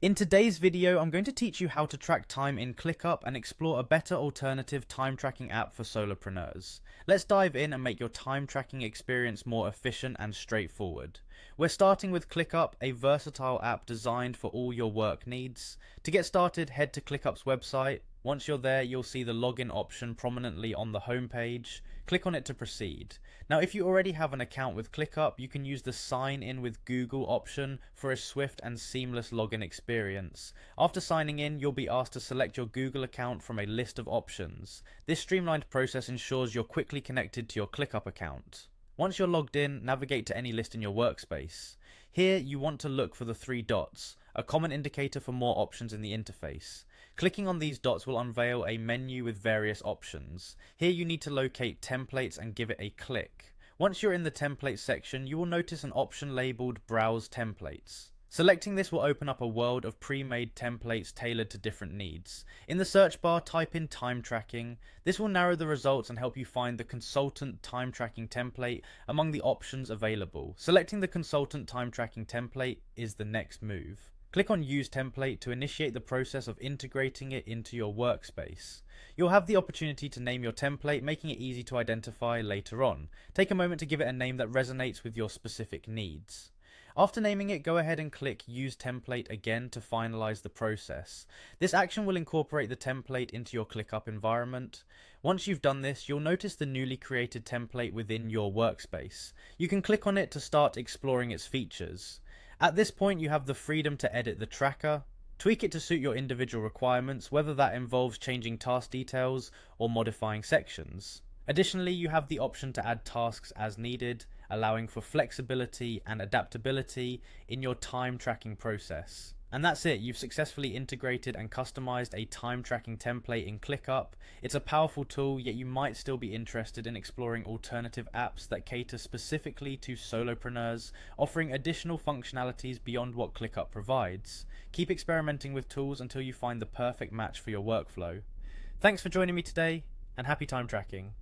In today's video, I'm going to teach you how to track time in Clickup and explore a better alternative time tracking app for solopreneurs. Let's dive in and make your time tracking experience more efficient and straightforward. We're starting with Clickup, a versatile app designed for all your work needs. To get started, head to Clickup's website. Once you're there, you'll see the login option prominently on the homepage. Click on it to proceed. Now, if you already have an account with Clickup, you can use the sign in with Google option for a swift and seamless login experience. After signing in, you'll be asked to select your Google account from a list of options. This streamlined process ensures you're quickly connected to your Clickup account. Once you're logged in, navigate to any list in your workspace. Here, you want to look for the three dots, a common indicator for more options in the interface. Clicking on these dots will unveil a menu with various options. Here you need to locate templates and give it a click. Once you're in the templates section, you will notice an option labeled Browse Templates. Selecting this will open up a world of pre-made templates tailored to different needs. In the search bar, type in time tracking. This will narrow the results and help you find the consultant time tracking template among the options available. Selecting the consultant time tracking template is the next move. Click on Use Template to initiate the process of integrating it into your workspace. You'll have the opportunity to name your template, making it easy to identify later on. Take a moment to give it a name that resonates with your specific needs. After naming it, go ahead and click Use Template again to finalize the process. This action will incorporate the template into your Clickup environment. Once you've done this, you'll notice the newly created template within your workspace. You can click on it to start exploring its features. At this point, you have the freedom to edit the tracker, tweak it to suit your individual requirements, whether that involves changing task details or modifying sections. Additionally, you have the option to add tasks as needed, allowing for flexibility and adaptability in your time tracking process. And that's it, you've successfully integrated and customized a time tracking template in Clickup. It's a powerful tool, yet you might still be interested in exploring alternative apps that cater specifically to solopreneurs, offering additional functionalities beyond what Clickup provides. Keep experimenting with tools until you find the perfect match for your workflow. Thanks for joining me today, and happy time tracking.